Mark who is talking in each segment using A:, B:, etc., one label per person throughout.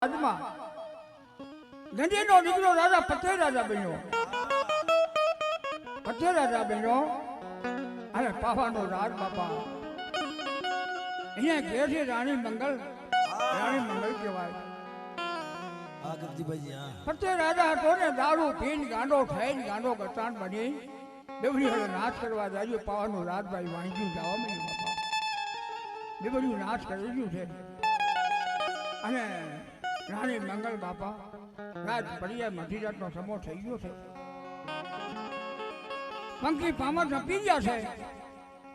A: રાજમાં ગંજીનો દીકરો રાજા પથે રાજા બન્યો. પથે રાજા બન્યો અને પાવાનો રાજ બાપા અહીંયા ઘેર છે રાણી મંગલ. રાણી મંગલ કહેવાય. પથે રાજા હતો ને દારૂ પીને ગાંડો થઈને ગાંડો ગતાન બની બેવડી હવે નાશ કરવા જાય. પાવાનો રાજભાઈ વાંચ્યું જવા મળ્યું બાપા. બેવડી નાશ કરી ગયું છે અને રાણી મંગલ બાપા રાજ પડિયા મધીરાતનો સમો થઈ ગયો છે. પંખી પામર નપી ગયા છે.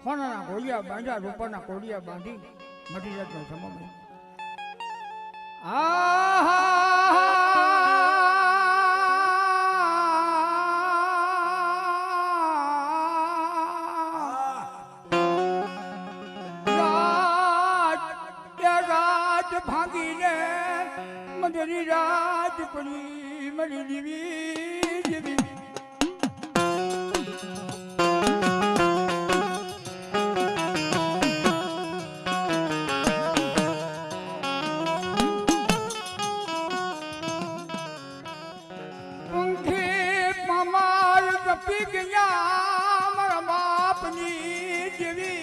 A: સોનાના કોડિયા બાંધ્યા, રૂપાના કોડિયા બાંધી મધીરાતનો સમો રાજ ભાંગીને મધરી રાજ પડી મળી દીવી જેવી. પંખી પમાર કપી ગયા મારા બાપની જેવી.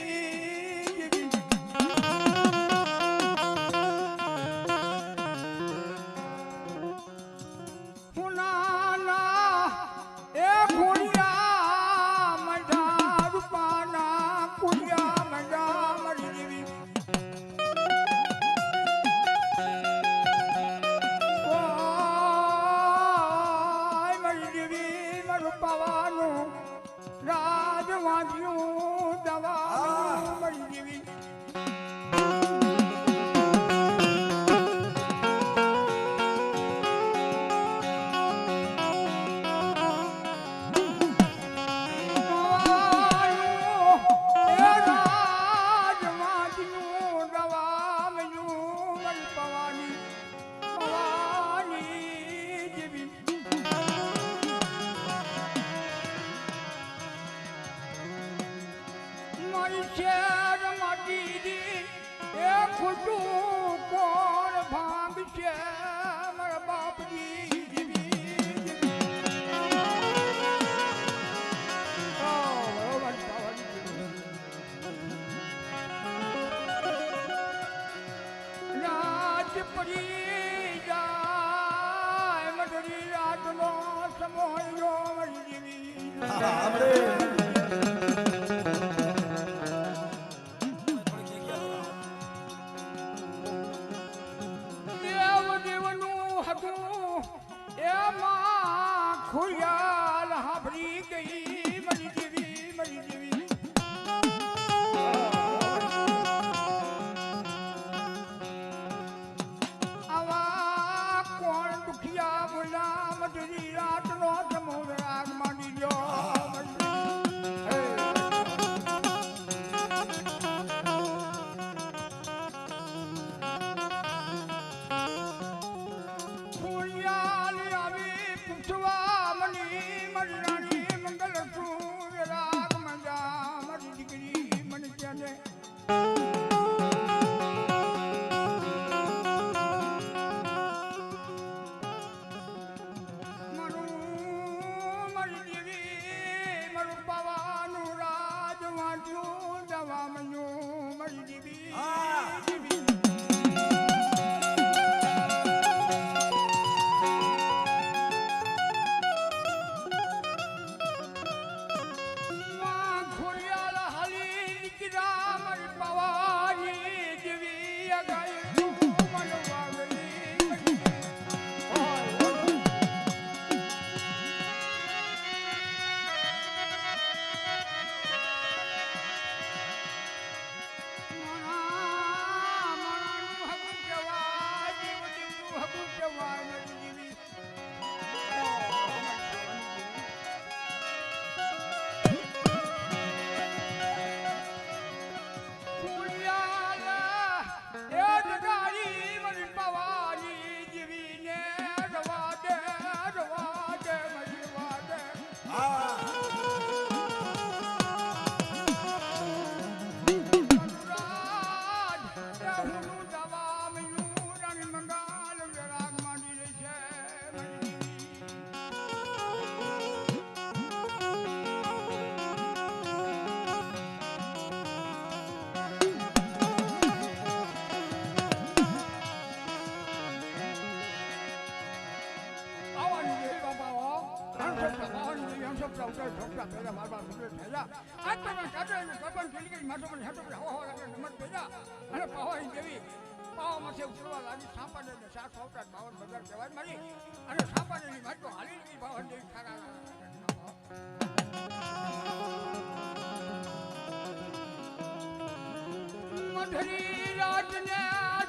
A: મધરી રાજને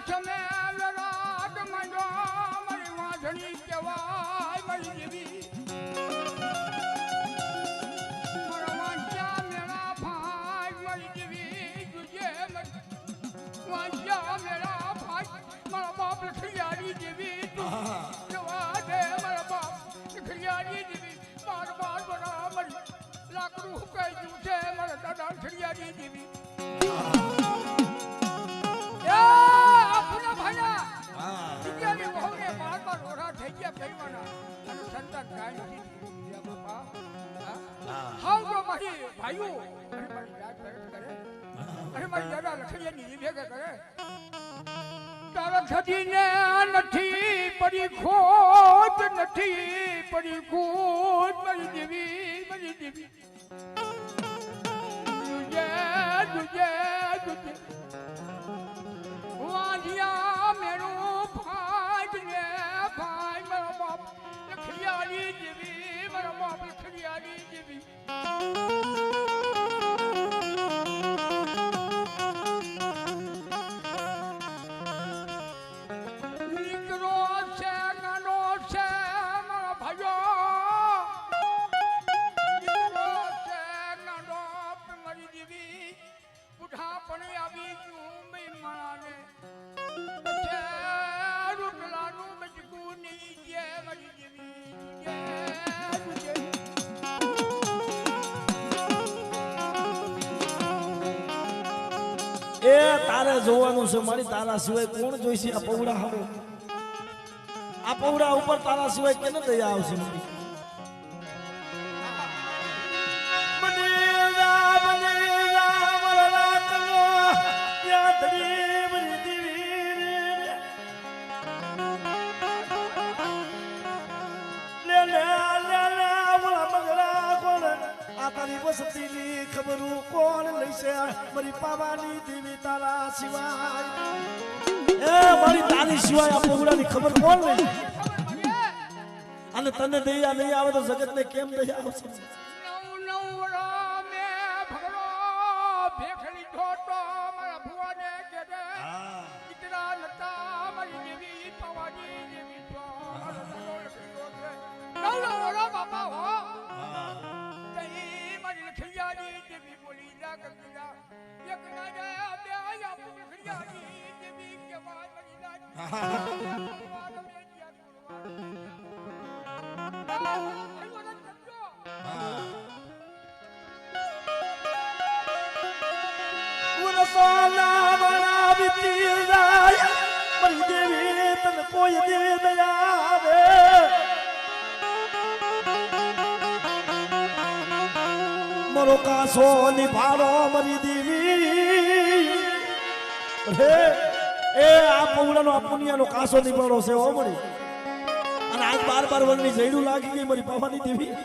A: છમેલ રાગ મંડો મારી વાંધણી કહેવાય મારી દેવી મારા વાંચ્યા મેળા ભાઈ મારી દેવી તુજે વાંચ્યા મેળા ભાઈ મારા બાપ લખિયારી દેવી જવા દે મારા બાપ લખિયારી દેવી બાર બાર બરાબર લાકડું હુકાઈ ગયું છે મારા દાદા લખિયારી દેવી નથી પડી ખોટ નથી પડી ખોટ મારી દેવી મારી દેવી વાંધિયા મેરું ભાઈ ને ભાઈ મારા બાપ લખિયારી દેવી મારા બાપ લખિયારી દેવી નીકળો છે ગાંડો છે મારા ભાઈઓ નીકળો છે ગાંડો મારી દેવી બુઢા પણ આવી ગયું મેં માને રૂટલાનું બચકું નહીં જે મારી દેવી
B: એ તારે જોવાનું છે મારી તારા સિવાય કોણ જોઈશે આ પૌડા હવે આ પૌડા ઉપર તારા સિવાય કેને દયા આવશે મારી વસતીની ખબરું કોણ લઈશે મારી પાવાની દેવી તારા સિવાય એ મારી તારી સિવાય આ પગડાની ખબર કોણ લઈ અને તને દયા નહીં આવે તો જગતને કેમ દયા આવશે કોઈ દેવી દયા આવે મારો કાસો નિભાડો મારી દેવી હે એ આ પૌડાનો આ પુનિયાનો કાસો નિભાડો છે હો મળી અને આજ બાર બાર વનની જઈડું લાગી ગઈ મારી પાવાની દેવી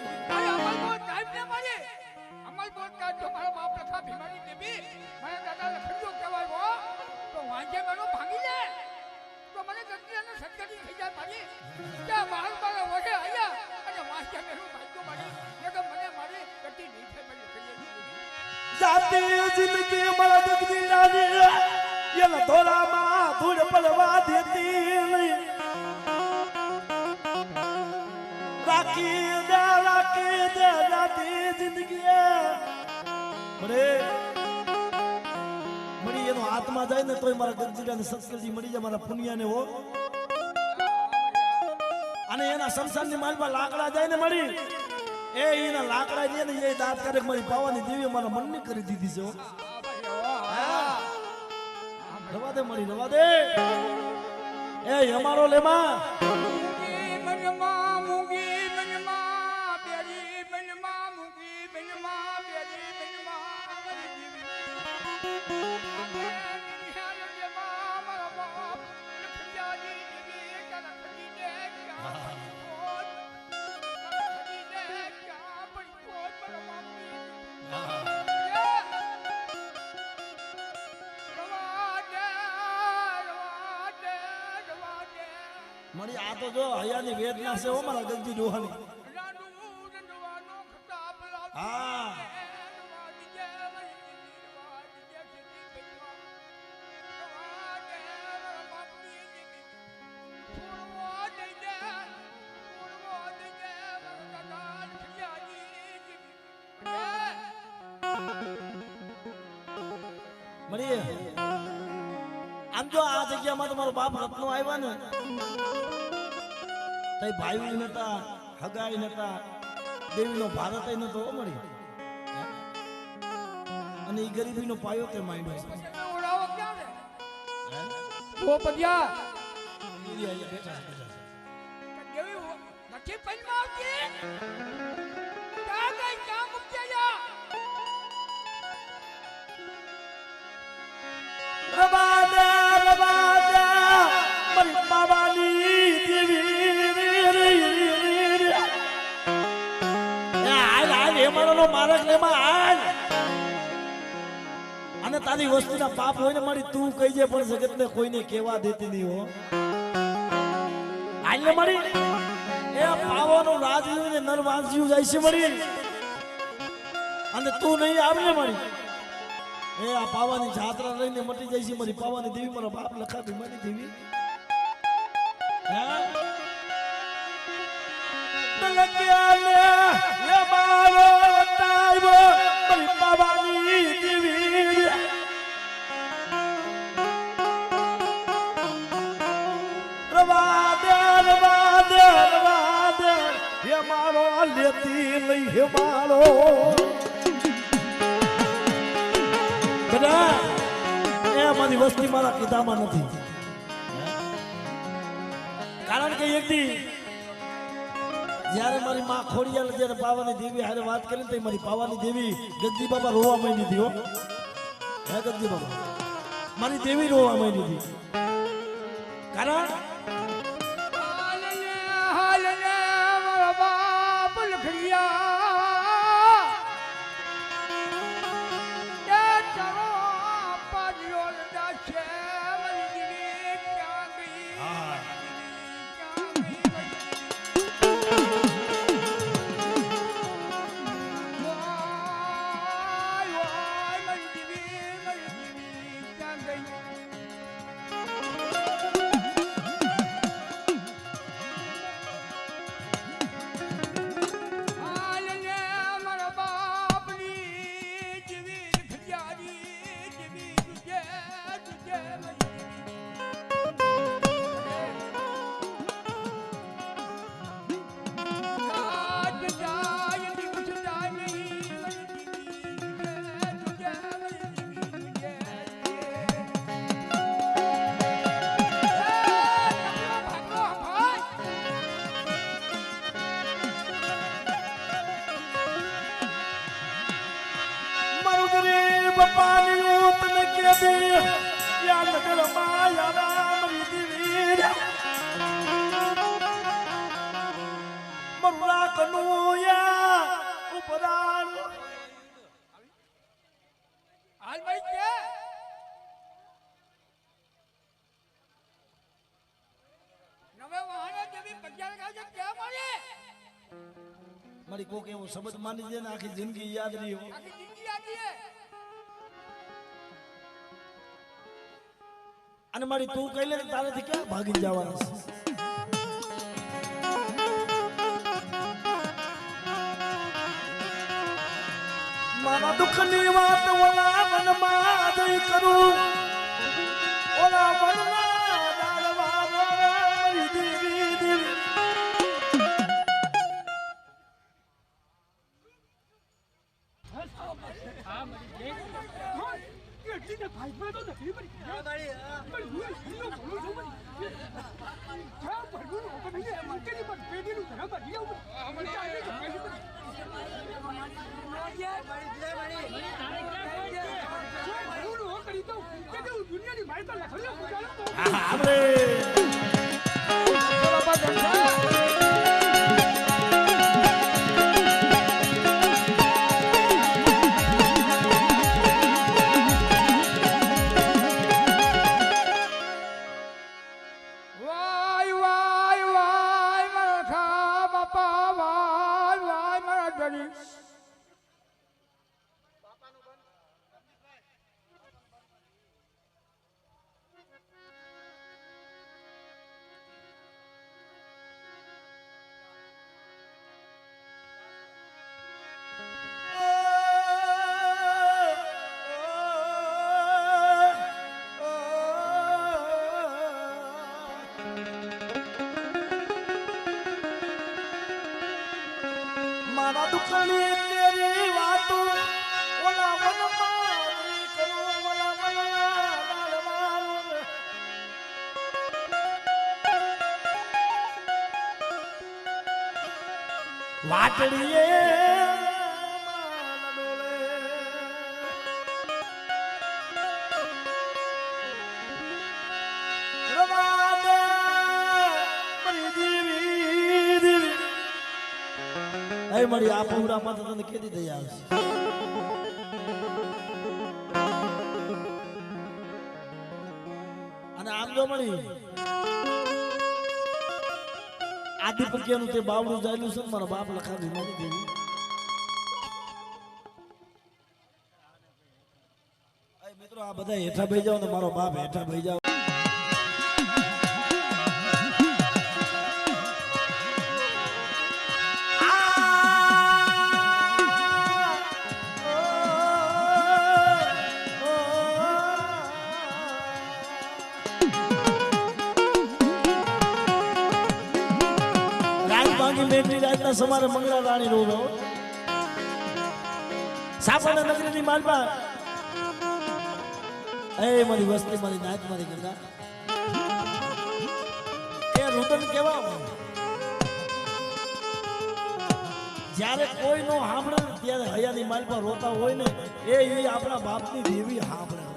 B: જાતી જિંદગી મારા દગદી રાની એના ધોળામાં ધૂળ પડવા દેતી નહીં રાખી દે જાતી જિંદગી મળી એનો હાથમાં જાય ને તોય મારા ગગજીરાને સત્સંગજી મળી જાય મારા પુનિયાને હો અને એના સંસારની માલમાં લાકડા જાય ને મળી એ એના લાકડા જે ને એ દાંત કરે મારી પાવાની દેવી મારા મનની કરી દીધી છે રવા દે મળી રવા દે એ અમારો લેમાં મારી આ તો જો હૈયાની વેદના છે હો મારા ગંજી ડોહાની. હા મળી આમ જો આ જગ્યામાં તમારો બાપ રત્નો આવ્યા ને તઈ ભાઈ નતા હગાઈ નતા દેવીનો ભારત નતો મળી અને ઈ ગરીબીનો પાયો તે માંડ્યો છે.
A: પોપડિયા
B: ઈ અહીંયા બેઠા છે.
A: કેવી નથી પૈસા આવતી ક્યાં ગઈ ક્યાં મુક્યા
B: રબાદા મરી બાબાની દેવી હાલ હાલ એ મારો મારક લેમાં હાલ. અને તારી વસ્તુના પાપ હોય ને મારી તું કહી દે પણ જગતને કોઈને કહેવા દેતી નહીં હો. હાલ ને મારી એ પાવાનું રાજ્યું ને નરવાંસ્યું જાય છે મળી અને તું નહીં આવે ને મારી એ આ પાવાની જાત્રા લઈને મટી જાય છે મારી પાવાની દેવી મારો બાપ લખા ભીમાની દેવી. લેતી લઈ હે મારો બધા એ મારી વસ્તી મારા કીધામાં નથી. કારણ કે એક દી જ્યારે મારી માં ખોડિયાલ જ્યારે પાવાની દેવી હારે વાત કરી તો મારી પાવાની દેવી ગદ્દી બાબા રોવા માંડી હતી હો. હે ગદ્દી બાબા મારી દેવી રોવા માંડી હતી. કારણ પાણી તને કે દે યા નગર માયા રામ રીદી મરલા કનુયા ઉપરાણ
A: હાલ ભાઈ કે નવે વાહને જેવી પગ્યા ગાજે કે મારે
B: મારી કોક એવો શબ્દ માની દે ને આખી જિંદગી યાદ રહી હો.
A: આખી જિંદગી યાદ રહે.
B: અને મારી તું કહી લે તારેથી ક્યાં ભાગી જવાના છે. મારા દુઃખની વાત ઓલા મનમાં દઈ કરું ઓલા મનના ડાળવા મારી દેવી દેવી
A: વાય વાય
B: મારા દુકાની તેરી વાતો ઓલા મનમાં કરું ઓલા મનમાં વાટડીએ મળી આ પૂરા માં તને કેદી દઈ આવશે અને આમ જો મળી આદિપક્યાનું તે બાવડું જાયલું છે મારા બાપ લખાવી મારી દેવી મિત્રો આ બધા હેઠા બેહી જાવ ને મારો બાપ હેઠા બેહી જાવ समारे मंगला रानी रो सापड़ नगरी ની માલપા એ મારી વસ્તી મારી નાત મારી ગંગા એ રુદન કેવા જ્યારે કોઈ નો સાંભળે ત્યારે હયાની માલપા રોતા હોય ને એ આપણા બાપની દેવી સાંભળે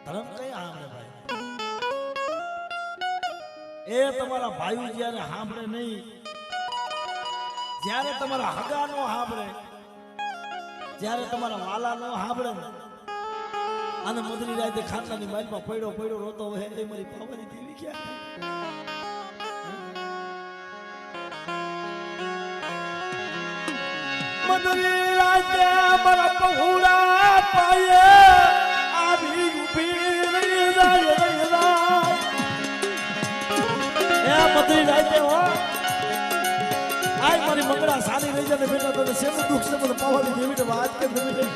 B: ધર્મ કઈ સાંભળે ભાઈ એ તમારા ભાઈ જ્યારે સાંભળે નહીં જ્યારે તમારા હગા નો સાંભળે જ્યારે તમારા વાલા નો સાંભળે અને મધરી રાતે ખાનદાની માલમાં પડ્યો પડ્યો રોતો હોય એ મારી પાવાની દેવી ક્યાં મધરી રાતે મારા પહોળા પાયે આવી ઉભી રહી જાય એ મધરી રાતે હો આય મારી મંગળા સારી રહી જાય બેટા તને સેમ દુઃખ છે મને પાવાની દેવી ને વાત કે દેવી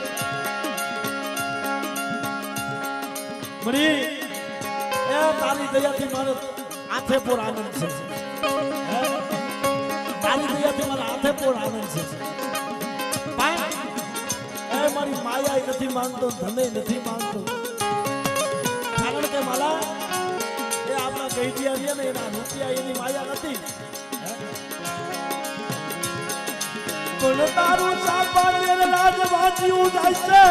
B: મરી એ તારી દયાથી મારો આંખે પર આનંદ છે તારી દયાથી મારા આંખે પર આનંદ છે મારી માયા નથી માંગતો ધને નથી માંગતો કારણ કે માલા એ આપણા ગઈડિયા છે ને એના રૂપિયા એની માયા નથી કોણ તારું સાપાને રાજ વાંચ્યું જાય છે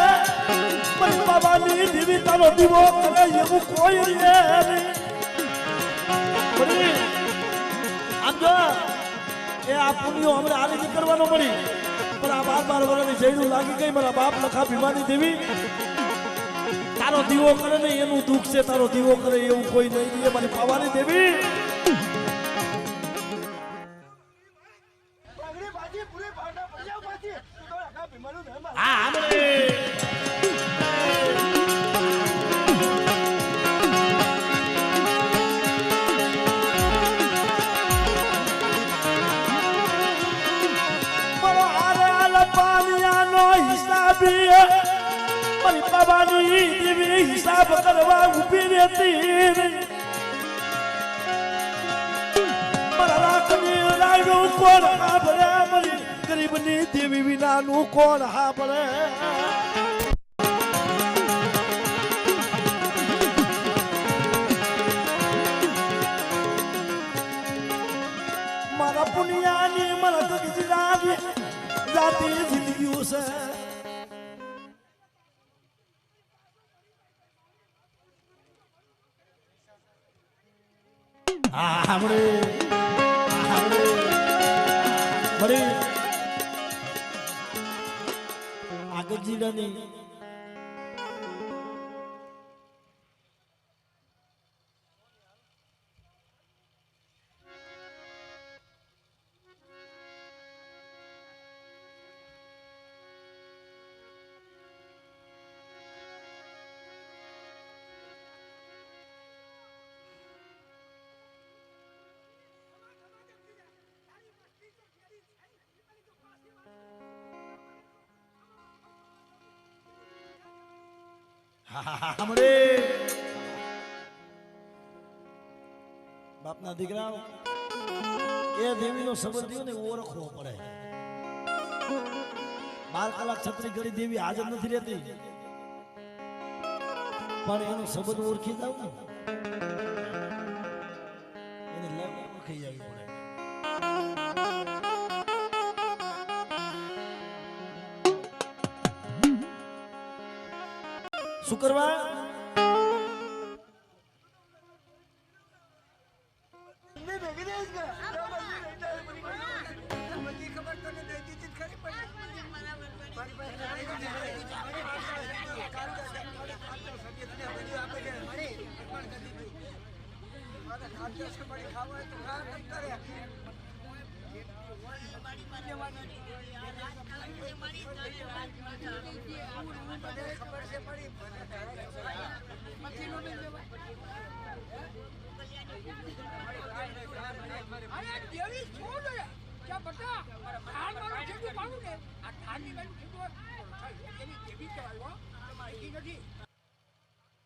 B: મારી બાબાની દીવી તારો દીવો કરે એવું કોઈ નહીં આમ જો એ આ પુણ્યો હમણાં આલી નીકળવાનો મળી પણ આ 12 વર્ષની જઈનું લાગી ગઈ મારા બાપ લખા ભીમાની દેવી તારો દીવો કરે ને એનું દુઃખ છે તારો દીવો કરે એવું કોઈ નહીં દે મારી પાવાની દેવી હા આપણે મારી બાબાની દેવી હિસાબ કરવા ઉભી રહેતી મારા રાખની રાયનું કોણ હાંભળે મારી ગરીબની દેવી વિનાનું કોણ હાંભળે મારા પુનિયાની મારા ગગજીરાની જાતી જિંદગીઓ છે આપણે બડી આગજીડાની સાંભળે બાપના દીકરા એ દેવીનો સંબંધ થયો ને ઓળખવો પડે 12 કલાક છત્રી ઘડી દેવી હાજર નથી રહેતી પણ એનો સંબંધ ઓળખી જાવ ને એને લેવું ઓળખી જવી પડે શું કરવા
A: નથી